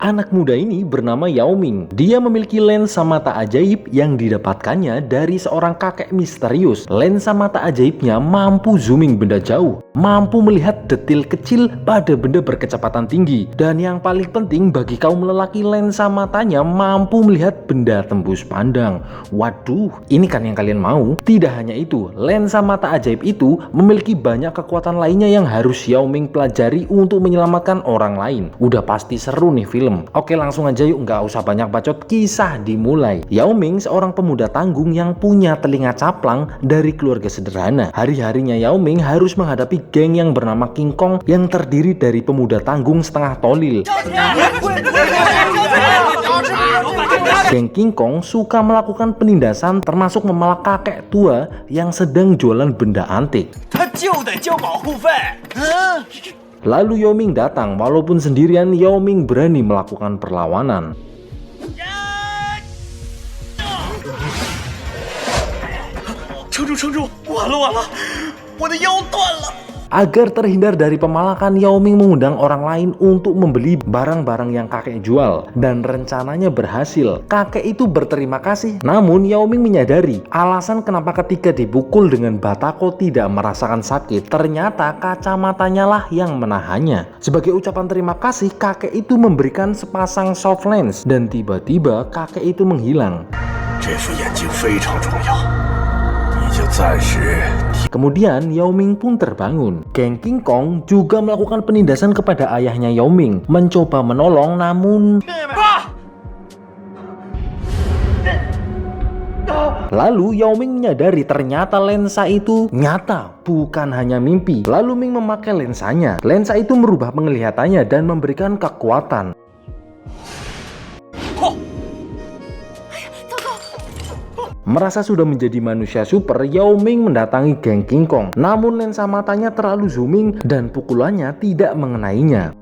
Anak muda ini bernama Yao Ming. Dia memiliki lensa mata ajaib yang didapatkannya dari seorang kakek misterius. Lensa mata ajaibnya mampu zooming benda jauh, mampu melihat detil kecil pada benda berkecepatan tinggi, dan yang paling penting bagi kaum lelaki, lensa matanya mampu melihat benda tembus pandang. Waduh, ini kan yang kalian mau? Tidak hanya itu, lensa mata ajaib itu memiliki banyak kekuatan lainnya yang harus Yao Ming pelajari untuk menyelamatkan orang lain. Udah pasti seru nih film. Oke, langsung aja yuk, nggak usah banyak bacot, kisah dimulai. Yao Ming seorang pemuda tanggung yang punya telinga caplang dari keluarga sederhana. Hari-harinya Yao Ming harus menghadapi geng yang bernama King Kong yang terdiri dari pemuda tanggung setengah tolil. Geng King Kong suka melakukan penindasan, termasuk memalak kakek tua yang sedang jualan benda antik. Lalu Yao Ming datang, walaupun sendirian Yao Ming berani melakukan perlawanan. Agar terhindar dari pemalakan, Yao Ming mengundang orang lain untuk membeli barang-barang yang kakek jual, dan rencananya berhasil. Kakek itu berterima kasih. Namun Yao Ming menyadari alasan kenapa ketika dipukul dengan batako tidak merasakan sakit. Ternyata kacamatanya lah yang menahannya. Sebagai ucapan terima kasih, kakek itu memberikan sepasang soft lens, dan tiba-tiba kakek itu menghilang. Kemudian Yao Ming pun terbangun. Geng King Kong juga melakukan penindasan kepada ayahnya Yao Ming, mencoba menolong namun lalu Yao Ming menyadari ternyata lensa itu nyata, bukan hanya mimpi. Lalu Ming memakai lensanya. Lensa itu merubah penglihatannya dan memberikan kekuatan. Merasa sudah menjadi manusia super, Yao Ming mendatangi geng King Kong. Namun lensa matanya terlalu zooming dan pukulannya tidak mengenainya.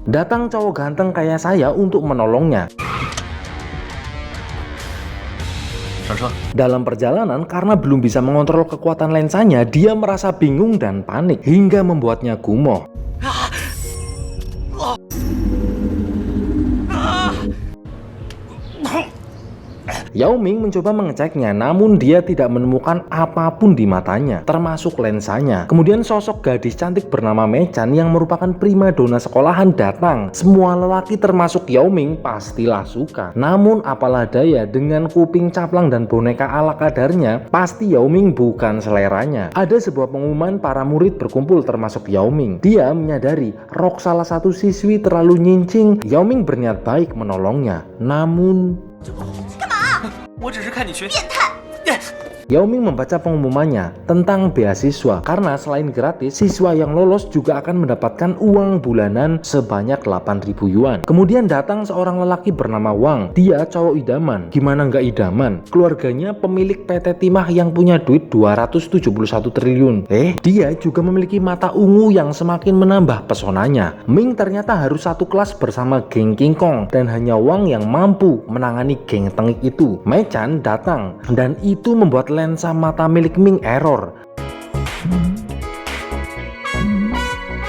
Datang cowok ganteng kayak saya untuk menolongnya. Dalam perjalanan, karena belum bisa mengontrol kekuatan lensanya, dia merasa bingung dan panik hingga membuatnya gumoh. Yao Ming mencoba mengeceknya, namun dia tidak menemukan apapun di matanya, termasuk lensanya. Kemudian sosok gadis cantik bernama Mei Chan yang merupakan primadona sekolahan datang. Semua lelaki termasuk Yao Ming pastilah suka. Namun apalah daya, dengan kuping caplang dan boneka ala kadarnya, pasti Yao Ming bukan seleranya. Ada sebuah pengumuman para murid berkumpul termasuk Yao Ming. Dia menyadari rok salah satu siswi terlalu nyincing. Yao Ming berniat baik menolongnya, namun Yao Ming membaca pengumumannya tentang beasiswa, karena selain gratis, siswa yang lolos juga akan mendapatkan uang bulanan sebanyak 8.000 yuan. Kemudian datang seorang lelaki bernama Wang. Dia cowok idaman. Gimana nggak idaman? Keluarganya pemilik PT Timah yang punya duit 271 triliun. Dia juga memiliki mata ungu yang semakin menambah pesonanya. Ming ternyata harus satu kelas bersama geng King Kong, dan hanya Wang yang mampu menangani geng tengik itu. Mei Chan datang, dan itu membuat lensa mata milik Ming error.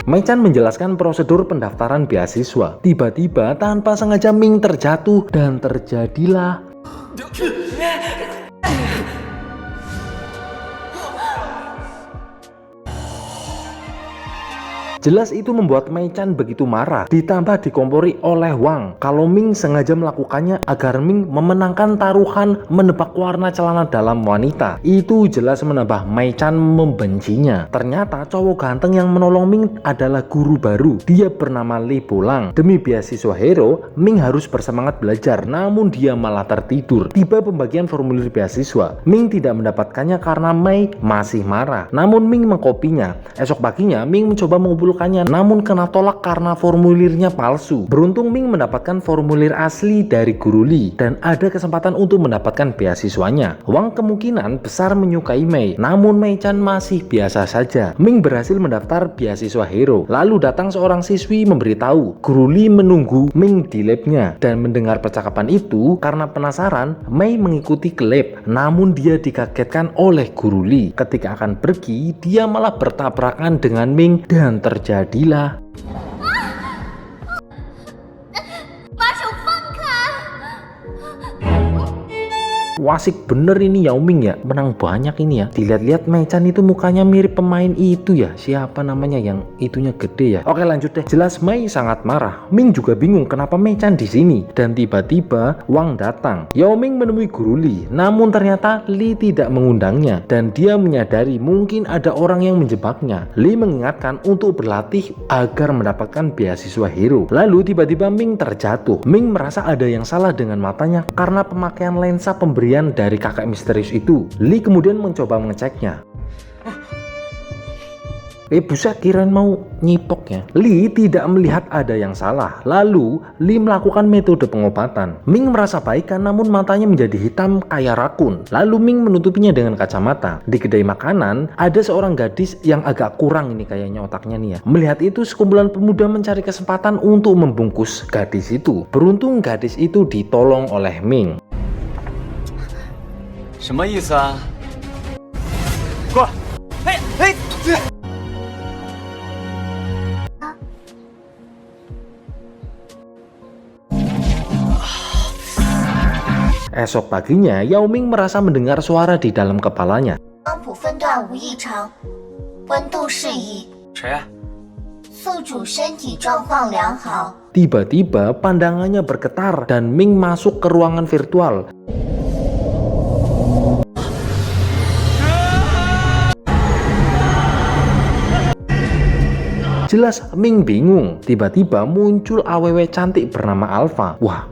Mei Chan menjelaskan prosedur pendaftaran beasiswa. Tiba-tiba tanpa sengaja Ming terjatuh dan terjadilah jelas itu membuat Mei Chan begitu marah, ditambah dikompori oleh Wang kalau Ming sengaja melakukannya agar Ming memenangkan taruhan menebak warna celana dalam wanita. Itu jelas menambah Mei Chan membencinya. Ternyata cowok ganteng yang menolong Ming adalah guru baru. Dia bernama Li Bolang. Demi beasiswa hero, Ming harus bersemangat belajar, namun dia malah tertidur. Tiba pembagian formulir beasiswa. Ming tidak mendapatkannya karena Mei masih marah. Namun Ming mengkopinya. Esok paginya Ming mencoba mengumpulkan mengabulkannya, namun kena tolak karena formulirnya palsu. Beruntung Ming mendapatkan formulir asli dari guru Li dan ada kesempatan untuk mendapatkan beasiswanya. Wang kemungkinan besar menyukai Mei, namun Mei-chan masih biasa saja. Ming berhasil mendaftar beasiswa hero. Lalu datang seorang siswi memberitahu guru Li menunggu Ming di labnya, dan mendengar percakapan itu karena penasaran, Mei mengikuti ke lab. Namun dia dikagetkan oleh guru Li. Ketika akan pergi, dia malah bertabrakan dengan Ming dan terjadilah wasik bener ini Yao Ming ya, menang banyak ini ya. Dilihat-lihat Mei-chan itu mukanya mirip pemain itu ya, siapa namanya yang itunya gede ya. Oke lanjut deh. Jelas Mei sangat marah. Ming juga bingung kenapa Mei-chan di sini. Dan tiba-tiba Wang datang. Yao Ming menemui guru Li, namun ternyata Li tidak mengundangnya dan dia menyadari mungkin ada orang yang menjebaknya. Li mengingatkan untuk berlatih agar mendapatkan beasiswa hero. Lalu tiba-tiba Ming terjatuh. Ming merasa ada yang salah dengan matanya karena pemakaian lensa pemberian dari kakek misterius itu. Li kemudian mencoba mengeceknya. Buset, kirain mau nyipok ya. Li tidak melihat ada yang salah. Lalu Li melakukan metode pengobatan. Ming merasa baikan namun matanya menjadi hitam kayak rakun. Lalu Ming menutupinya dengan kacamata. Di kedai makanan ada seorang gadis yang agak kurang ini kayaknya otaknya nih ya. Melihat itu sekumpulan pemuda mencari kesempatan untuk membungkus gadis itu. Beruntung gadis itu ditolong oleh Ming. 什么意思啊？过来！Esok paginya, Yao Ming merasa mendengar suara di dalam kepalanya. 光谱分段无异常，温度适宜， 谁呀？ 宿主身体状况良好。 Tiba-tiba pandangannya bergetar dan Ming masuk ke ruangan virtual. Jelas Ming bingung. Tiba-tiba muncul aww cantik bernama Alpha. Wah,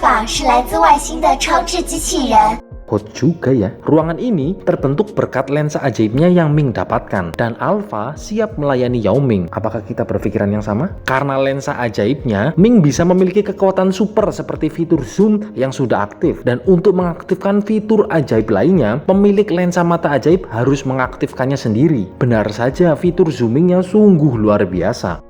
法是来自外星的超智机器人。 hot juga ya. Ruangan ini terbentuk berkat lensa ajaibnya yang Ming dapatkan, dan Alpha siap melayani Yao Ming. Apakah kita berpikiran yang sama? Karena lensa ajaibnya, Ming bisa memiliki kekuatan super seperti fitur zoom yang sudah aktif, dan untuk mengaktifkan fitur ajaib lainnya, pemilik lensa mata ajaib harus mengaktifkannya sendiri. Benar saja, fitur zoomingnya sungguh luar biasa.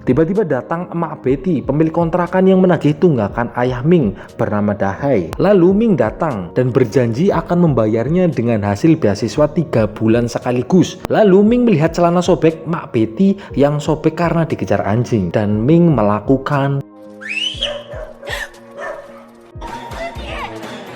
Tiba-tiba datang emak Betty, pemilik kontrakan yang menagih tunggakan ayah Ming bernama Dahai. Lalu Ming datang dan berjanji akan membayarnya dengan hasil beasiswa 3 bulan sekaligus. Lalu Ming melihat celana sobek emak Betty yang sobek karena dikejar anjing, dan Ming melakukan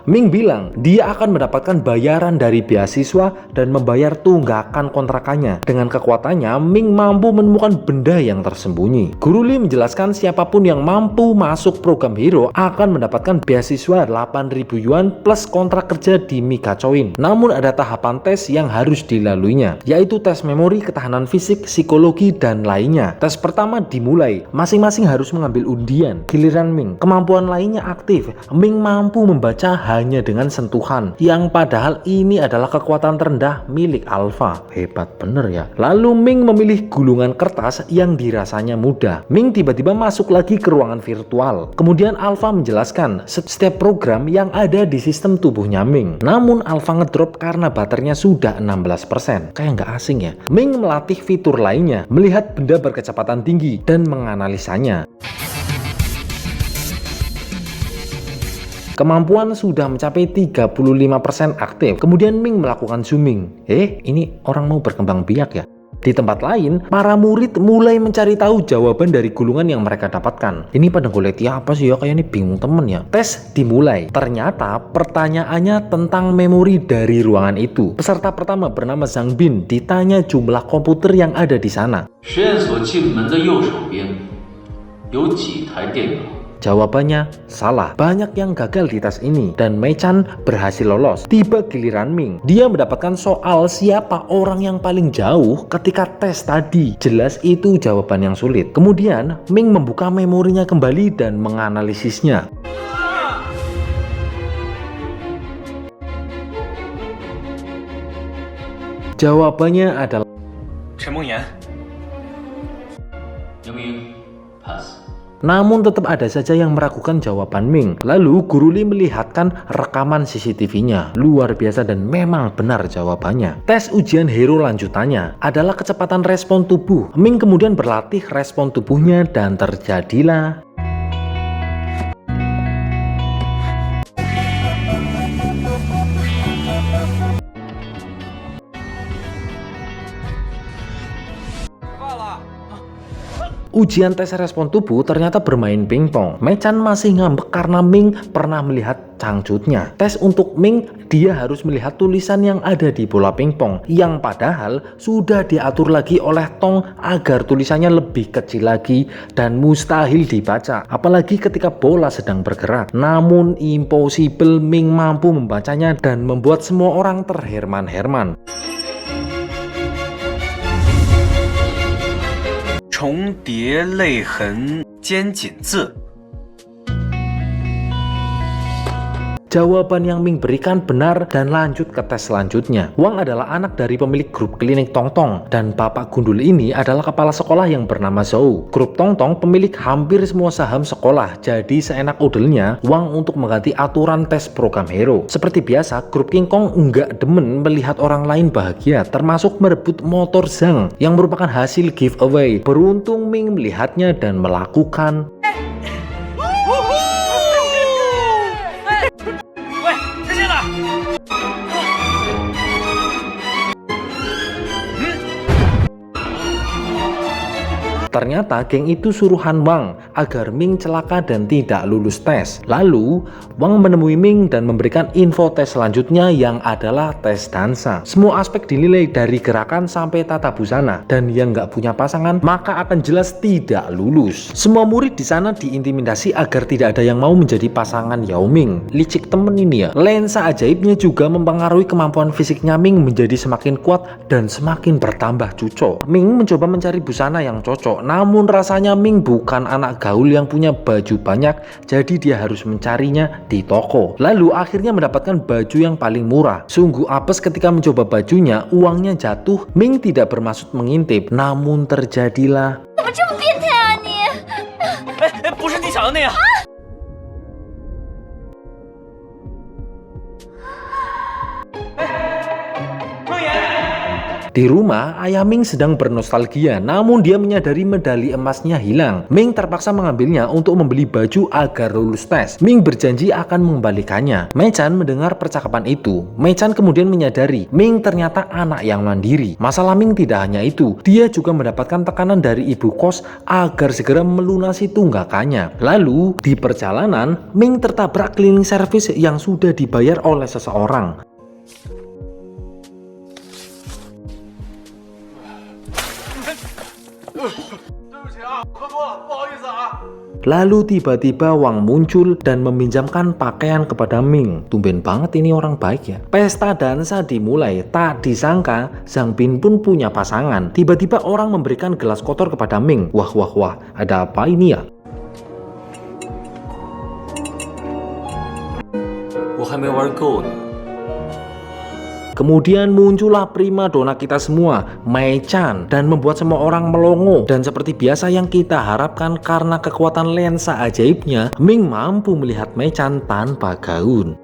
Ming bilang dia akan mendapatkan bayaran dari beasiswa dan membayar tunggakan kontrakannya. Dengan kekuatannya, Ming mampu menemukan benda yang tersembunyi. Guru Li menjelaskan siapapun yang mampu masuk program hero akan mendapatkan beasiswa 8.000 yuan plus kontrak kerja di Mikacoin. Namun ada tahapan tes yang harus dilaluinya, yaitu tes memori, ketahanan fisik, psikologi, dan lainnya. Tes pertama dimulai, masing-masing harus mengambil undian. Giliran Ming, kemampuan lainnya aktif. Ming mampu membaca hanya dengan sentuhan, yang padahal ini adalah kekuatan terendah milik Alpha. Hebat bener ya. Lalu Ming memilih gulungan kertas yang dirasanya mudah. Ming tiba-tiba masuk lagi ke ruangan virtual. Kemudian Alpha menjelaskan setiap program yang ada di sistem tubuhnya Ming. Namun Alpha ngedrop karena baterainya sudah 16%. Kayak nggak asing ya. Ming melatih fitur lainnya, melihat benda berkecepatan tinggi dan menganalisanya. Kemampuan sudah mencapai 35% aktif. Kemudian Ming melakukan zooming. Ini orang mau berkembang biak ya. Di tempat lain, para murid mulai mencari tahu jawaban dari gulungan yang mereka dapatkan. Ini pada goleti apa sih ya? Kayak ini bingung temen ya. Tes dimulai. Ternyata pertanyaannya tentang memori dari ruangan itu. Peserta pertama bernama Zhang Bin ditanya jumlah komputer yang ada di sana. 实验所进门的右手边有几台电脑？ Jawabannya salah. Banyak yang gagal di tes ini dan Mei Chan berhasil lolos. Tiba giliran Ming. Dia mendapatkan soal siapa orang yang paling jauh ketika tes tadi. Jelas itu jawaban yang sulit. Kemudian Ming membuka memorinya kembali dan menganalisisnya. Jawabannya adalah 陈梦妍。 namun tetap ada saja yang meragukan jawaban Ming. Lalu Guru Li melihatkan rekaman CCTV-nya. Luar biasa dan memang benar jawabannya. Tes ujian hero lanjutannya adalah kecepatan respon tubuh. Ming kemudian berlatih respon tubuhnya dan terjadilah ujian tes respon tubuh ternyata bermain pingpong. Mei Chan masih ngambek karena Ming pernah melihat cangcutnya. Tes untuk Ming, dia harus melihat tulisan yang ada di bola pingpong, yang padahal sudah diatur lagi oleh Tong agar tulisannya lebih kecil lagi dan mustahil dibaca, apalagi ketika bola sedang bergerak. Namun impossible, Ming mampu membacanya dan membuat semua orang terherman-herman. 重叠泪痕尖紧字。 Jawaban yang Ming berikan benar dan lanjut ke tes selanjutnya. Wang adalah anak dari pemilik grup klinik Tongtong dan bapak gundul ini adalah kepala sekolah yang bernama Zhou. Grup Tongtong pemilik hampir semua saham sekolah, jadi seenak udelnya Wang untuk mengganti aturan tes program hero. Seperti biasa, grup King Kong enggak demen melihat orang lain bahagia, termasuk merebut motor Zhang yang merupakan hasil giveaway. Beruntung Ming melihatnya dan melakukan ternyata geng itu suruhan Wang agar Ming celaka dan tidak lulus tes. Lalu Wang menemui Ming dan memberikan info tes selanjutnya yang adalah tes dansa. Semua aspek dinilai dari gerakan sampai tata busana, dan yang nggak punya pasangan maka akan jelas tidak lulus. Semua murid di sana diintimidasi agar tidak ada yang mau menjadi pasangan Yao Ming. Licik temen ini ya. Lensa ajaibnya juga mempengaruhi kemampuan fisiknya Ming menjadi semakin kuat dan semakin bertambah cucok. Ming mencoba mencari busana yang cocok, namun rasanya Ming bukan anak gaul yang punya baju banyak, jadi dia harus mencarinya di toko. Lalu akhirnya mendapatkan baju yang paling murah. Sungguh apes ketika mencoba bajunya, uangnya jatuh. Ming tidak bermaksud mengintip, namun terjadilah 怎么这么变态啊你？ 不是你想的那样。 Di rumah, ayah Ming sedang bernostalgia, namun dia menyadari medali emasnya hilang. Ming terpaksa mengambilnya untuk membeli baju agar lulus tes. Ming berjanji akan mengembalikannya. Mei Chan mendengar percakapan itu. Mei Chan kemudian menyadari Ming ternyata anak yang mandiri. Masalah Ming tidak hanya itu, dia juga mendapatkan tekanan dari ibu kos agar segera melunasi tunggakannya. Lalu, di perjalanan, Ming tertabrak cleaning service yang sudah dibayar oleh seseorang. Lalu tiba-tiba Wang muncul dan meminjamkan pakaian kepada Ming. Tumben banget ini orang baik ya. Pesta dansa dimulai. Tak disangka Zhang Bin pun punya pasangan. Tiba-tiba orang memberikan gelas kotor kepada Ming. Wah wah wah, ada apa ini ya? 我还没玩够呢。 Kemudian muncullah prima dona kita semua, Mei Chan, dan membuat semua orang melongo. Dan seperti biasa yang kita harapkan karena kekuatan lensa ajaibnya, Ming mampu melihat Mei Chan tanpa gaun.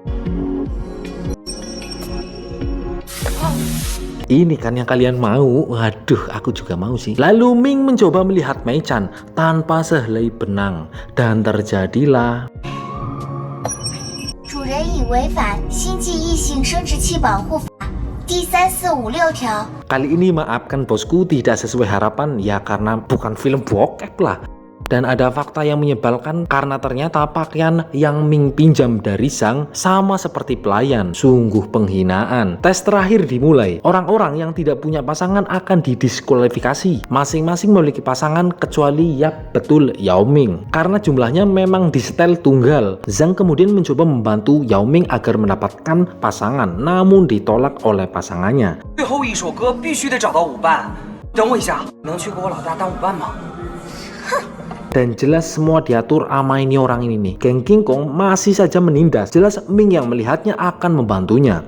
Ini kan yang kalian mau? Waduh, aku juga mau sih. Lalu Ming mencoba melihat Mei Chan tanpa sehelai benang, dan terjadilah 主人已违反星际异性生殖器保护法第3456条。 Kali ini maafkan bosku tidak sesuai harapan ya karena bukan film bokep lah. Dan ada fakta yang menyebalkan karena ternyata pakaian yang Ming pinjam dari Zhang sama seperti pelayan. Sungguh penghinaan. Tes terakhir dimulai. Orang-orang yang tidak punya pasangan akan didiskualifikasi. Masing-masing memiliki pasangan kecuali yap betul Yao Ming. Karena jumlahnya memang disetel tunggal. Zhang kemudian mencoba membantu Yao Ming agar mendapatkan pasangan, namun ditolak oleh pasangannya. 最后一首歌必须得找到舞伴，等我一下，能去给我老大当舞伴吗？ Dan jelas semua diatur sama ini orang ini nih. Geng King Kong masih saja menindas. Jelas Ming yang melihatnya akan membantunya.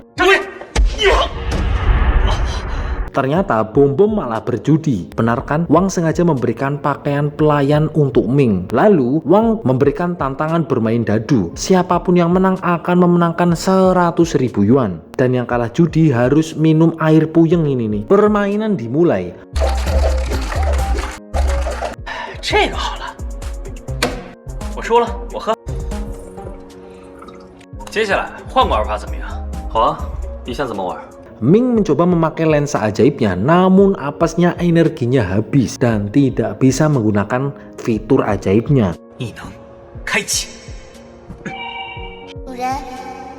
Ternyata Bom Bom malah berjudi. Benar kan? Wang sengaja memberikan pakaian pelayan untuk Ming. Lalu Wang memberikan tantangan bermain dadu. Siapapun yang menang akan memenangkan 100.000 yuan. Dan yang kalah judi harus minum air puyeng ini nih. Permainan dimulai. 这个好了，我输了，我喝。接下来换个玩法怎么样？好啊，你想怎么玩？ Ming mencoba memakai lensa ajaibnya, namun apesnya energinya habis dan tidak bisa menggunakan fitur ajaibnya. 异能开启。主人，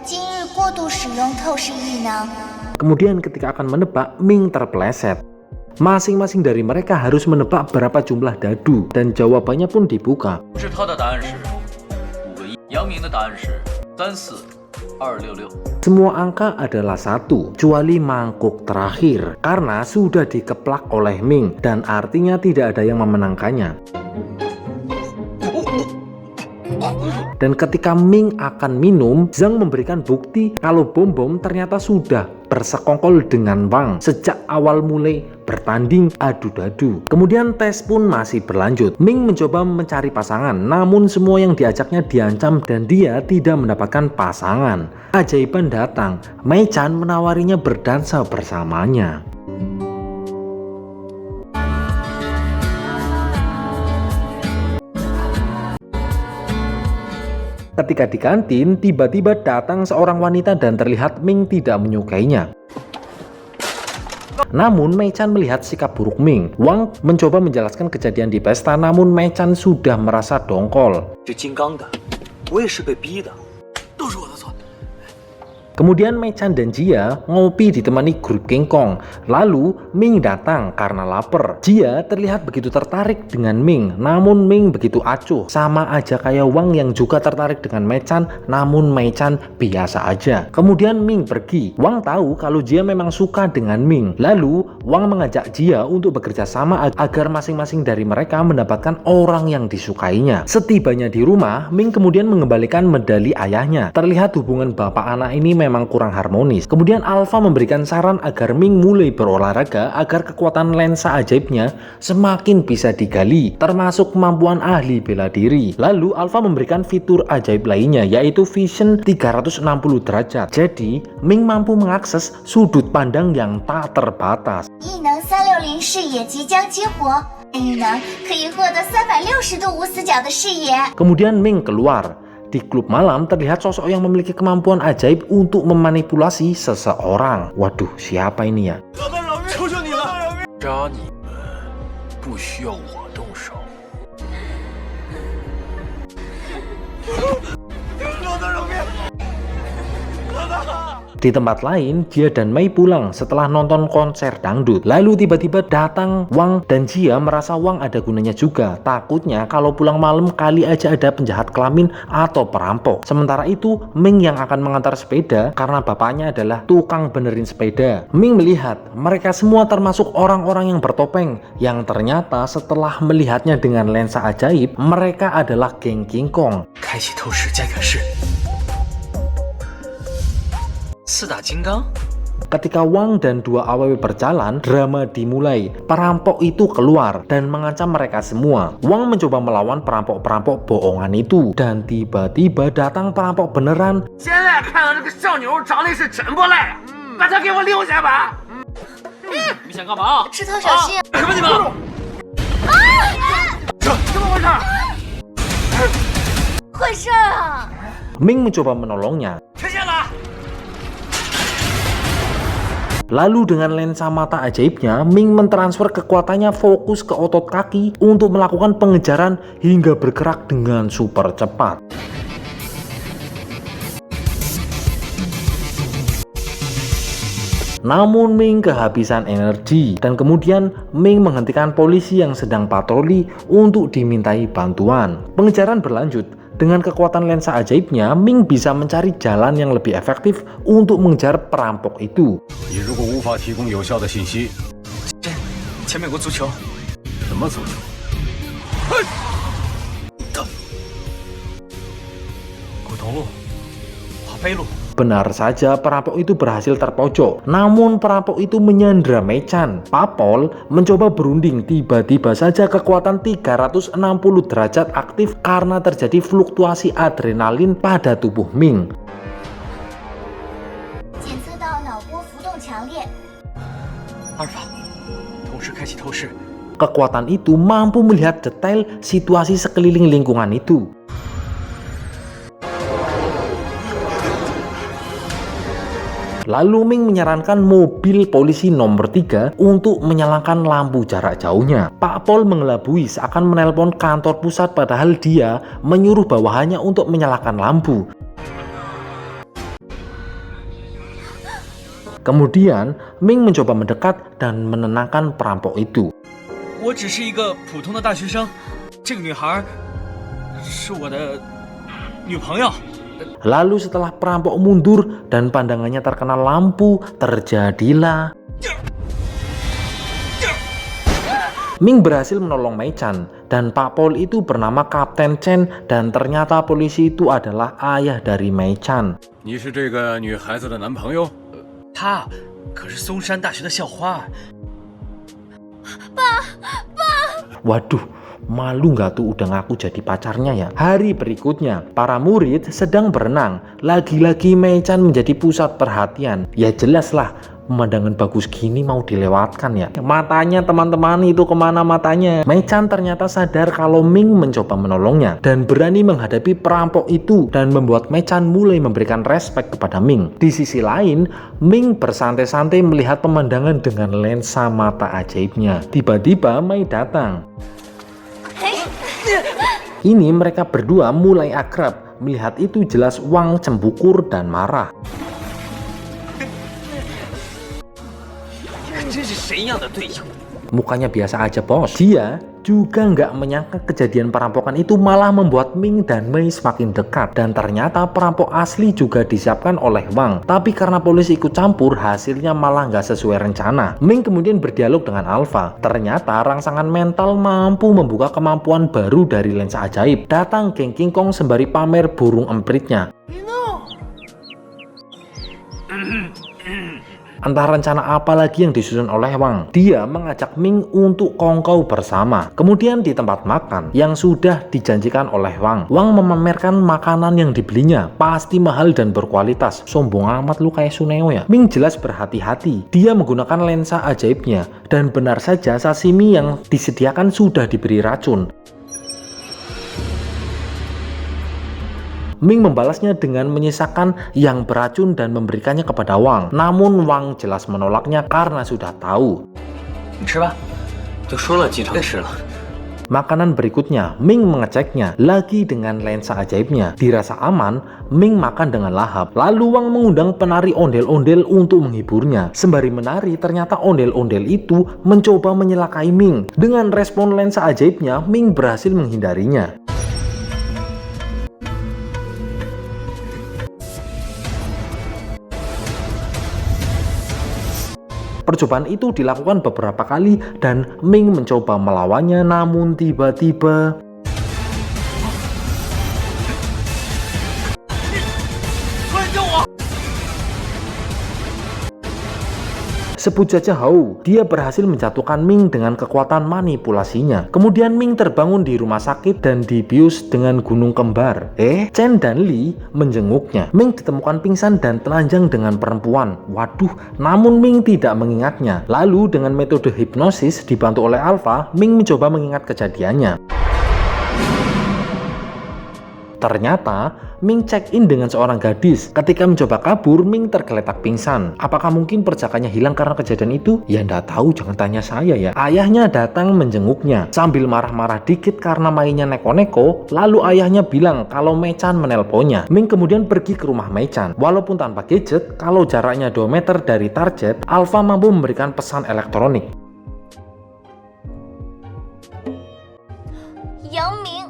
今日过度使用透视异能。 Kemudian ketika akan menebak, Ming terpeleset. Masing-masing dari mereka harus menebak berapa jumlah dadu dan jawabannya pun dibuka. 是他的答案是5个1，杨明的答案是34266。 Semua angka adalah 1, kecuali mangkuk terakhir karena sudah dikeplak oleh Ming dan artinya tidak ada yang memenangkannya. Dan ketika Ming akan minum, Zhang memberikan bukti kalau Bom Bom ternyata sudah bersekongkol dengan Wang sejak awal mulai bertanding adu-dadu. Kemudian tes pun masih berlanjut. Ming mencoba mencari pasangan, namun semua yang diajaknya diancam dan dia tidak mendapatkan pasangan. Ajaiban datang, Mei Chan menawarinya berdansa bersamanya. Ketika di kantin, tiba-tiba datang seorang wanita dan terlihat Ming tidak menyukainya. Namun Mei Chan melihat sikap buruk Ming. Wang mencoba menjelaskan kejadian di pesta, namun Mei Chan sudah merasa dongkol. 是金刚的，我也是被逼的，都是我的错。 Kemudian Mei Chan dan Jia ngopi ditemani grup King Kong. Lalu Ming datang karena lapar. Jia terlihat begitu tertarik dengan Ming, namun Ming begitu acuh. Sama aja kayak Wang yang juga tertarik dengan Mei Chan, namun Mei Chan biasa aja. Kemudian Ming pergi. Wang tahu kalau Jia memang suka dengan Ming. Lalu Wang mengajak Jia untuk bekerja sama agar masing-masing dari mereka mendapatkan orang yang disukainya. Setibanya di rumah, Ming kemudian mengembalikan medali ayahnya. Terlihat hubungan bapak anak ini memang kurang harmonis. Kemudian Alpha memberikan saran agar Ming mulai berolahraga agar kekuatan lensa ajaibnya semakin bisa digali, termasuk kemampuan ahli bela diri. Lalu Alpha memberikan fitur ajaib lainnya, yaitu Vision 360 derajat. Jadi Ming mampu mengakses sudut pandang yang tak terbatas. 异能360视野即将激活，异能可以获得360度无死角的视野。 Kemudian Ming keluar. Di klub malam terlihat sosok yang memiliki kemampuan ajaib untuk memanipulasi seseorang. Waduh, siapa ini ya? 求求你了！杀你们不需要我动手。老大饶命！老大！ Di tempat lain, Jia dan Mei pulang setelah nonton konser dangdut. Lalu tiba-tiba datang Wang dan Jia merasa Wang ada gunanya juga. Takutnya kalau pulang malam kali aja ada penjahat kelamin atau perampok. Sementara itu, Ming yang akan mengantar sepeda karena bapaknya adalah tukang benerin sepeda. Ming melihat mereka semua termasuk orang-orang yang bertopeng yang ternyata setelah melihatnya dengan lensa ajaib, mereka adalah geng King Kong. 开启透视加远视。4打金刚。 Ketika Wang dan dua AWW berjalan, drama dimulai. Perampok itu keluar dan mengancam mereka semua. Wang mencoba melawan perampok-perampok bohongan itu dan tiba-tiba datang perampok beneran. 现在看到这个小妞长得是真不赖，把她给我留下吧。你们想干嘛？石头小心！什么你们？怎么回事？坏事啊！ Ming mencoba menolongnya. 停下来！ Lalu dengan lensa mata ajaibnya, Ming mentransfer kekuatannya fokus ke otot kaki untuk melakukan pengejaran hingga bergerak dengan super cepat. Namun Ming kehabisan energi dan kemudian Ming menghentikan polisi yang sedang patroli untuk dimintai bantuan. Pengejaran berlanjut. Dengan kekuatan lensa ajaibnya, Ming bisa mencari jalan yang lebih efektif untuk mengejar perampok itu. 你如果无法提供有效的信息，前面有个足球，什么足球？古铜路、华飞路。 Benar saja, perampok itu berhasil terpojok. Namun perampok itu menyandra Mei Chan. Papol mencoba berunding, tiba-tiba saja kekuatan 360 derajat aktif karena terjadi fluktuasi adrenalin pada tubuh Ming. 检测到脑波浮动强烈， 阿尔法，同时开启透视。 Kekuatan itu mampu melihat detail situasi sekeliling lingkungan itu. Lalu Ming menyarankan mobil polisi nomor 3 untuk menyalakan lampu jarak jauhnya. Pak Pol mengelabui seakan menelpon kantor pusat padahal dia menyuruh bawahannya untuk menyalakan lampu. Kemudian Ming mencoba mendekat dan menenangkan perampok itu. 我只是一个普通的大学生，这个女孩是我的女朋友。 Lalu setelah perampok mundur dan pandangannya terkena lampu, terjadilah. Ming berhasil menolong Mei Chan dan Pak Pol itu bernama Kapten Chen dan ternyata polisi itu adalah ayah dari Mei Chan. 你是这个女孩子的男朋友？她可是松山大学的校花。 Waduh, malu nggak tuh udah ngaku jadi pacarnya ya. Hari berikutnya, para murid sedang berenang. Lagi-lagi Mei Chan menjadi pusat perhatian. Ya jelas lah, pemandangan bagus gini mau dilewatkan ya. Matanya teman-teman itu kemana matanya? Mei Chan ternyata sadar kalau Ming mencoba menolongnya dan berani menghadapi perampok itu dan membuat Mei Chan mulai memberikan respek kepada Ming. Di sisi lain, Ming bersantai-santai melihat pemandangan dengan lensa mata ajaibnya. Tiba-tiba Mei datang. Ini mereka berdua mulai akrab. Melihat itu jelas Wang cembukur dan marah. 真是神一样的队友。 Mukanya biasa aja bos. Dia juga nggak menyangka kejadian perampokan itu malah membuat Ming dan Mei semakin dekat. Dan ternyata perampok asli juga disiapkan oleh Wang. Tapi karena polisi ikut campur, hasilnya malah nggak sesuai rencana. Ming kemudian berdialog dengan Alpha. Ternyata rangsangan mental mampu membuka kemampuan baru dari lensa ajaib. Datang geng King Kong sembari pamer burung empritnya. Entah rencana apa lagi yang disusun oleh Wang. Dia mengajak Ming untuk kongkow bersama. Kemudian di tempat makan yang sudah dijanjikan oleh Wang, Wang memamerkan makanan yang dibelinya. Pasti mahal dan berkualitas. Sombong amat lu kayak Suneo ya. Ming jelas berhati-hati. Dia menggunakan lensa ajaibnya. Dan benar saja sashimi yang disediakan sudah diberi racun. Ming membalasnya dengan menyisakan yang beracun dan memberikannya kepada Wang. Namun Wang jelas menolaknya karena sudah tahu. 你吃吧，都说了经常吃了。 Makanan berikutnya, Ming mengeceknya lagi dengan lensa ajaibnya. Dirasa aman, Ming makan dengan lahap. Lalu Wang mengundang penari ondel-ondel untuk menghiburnya. Sembari menari, ternyata ondel-ondel itu mencoba menyelakai Ming. Dengan respon lensa ajaibnya, Ming berhasil menghindarinya. Percobaan itu dilakukan beberapa kali dan Ming mencoba melawannya, namun tiba-tiba sebut saja Hou, dia berhasil menjatuhkan Ming dengan kekuatan manipulasinya. Kemudian Ming terbangun di rumah sakit dan dibius dengan gunung kembar. Chen dan Li menjenguknya. Ming ditemukan pingsan dan telanjang dengan perempuan. Waduh, namun Ming tidak mengingatnya. Lalu dengan metode hipnosis dibantu oleh Alpha, Ming mencoba mengingat kejadiannya. Ternyata Ming check-in dengan seorang gadis. Ketika mencoba kabur, Ming tergeletak pingsan. Apakah mungkin perjakanya hilang karena kejadian itu? Ya ndak tahu, jangan tanya saya ya. Ayahnya datang menjenguknya sambil marah-marah dikit karena mainnya neko-neko. Lalu ayahnya bilang kalau Mei-chan menelponnya. Ming kemudian pergi ke rumah Mei-chan. Walaupun tanpa gadget, kalau jaraknya 2 meter dari target, Alpha mampu memberikan pesan elektronik. 杨明，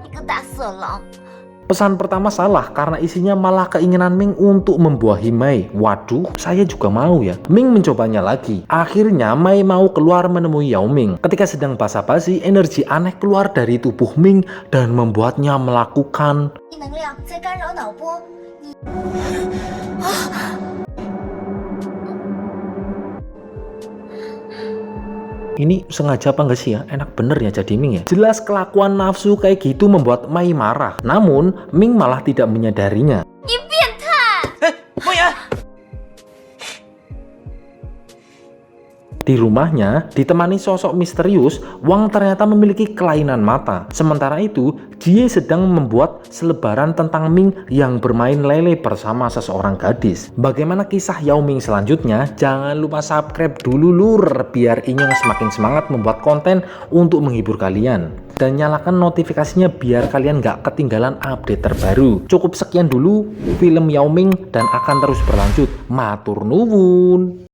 你个大色狼！ Pesan pertama salah karena isinya malah keinginan Ming untuk membuahi Mei. Waduh, saya juga mau ya. Ming mencobanya lagi. Akhirnya Mei mau keluar menemui Yao Ming. Ketika sedang basa-basi, energi aneh keluar dari tubuh Ming dan membuatnya melakukan 能量在干扰脑波，你 ini sengaja apa enggak sih ya? Enak bener ya jadi Ming ya. Jelas kelakuan nafsu kayak gitu membuat Mei marah. Namun Ming malah tidak menyadarinya. 你变态！ 梦妍， Di rumahnya, ditemani sosok misterius, Wang ternyata memiliki kelainan mata. Sementara itu, Jie sedang membuat selebaran tentang Ming yang bermain lele bersama seseorang gadis. Bagaimana kisah Yao Ming selanjutnya? Jangan lupa subscribe dulu lur, biar Inyong semakin semangat membuat konten untuk menghibur kalian. Dan nyalakan notifikasinya biar kalian gak ketinggalan update terbaru. Cukup sekian dulu film Yao Ming dan akan terus berlanjut. Matur nuwun.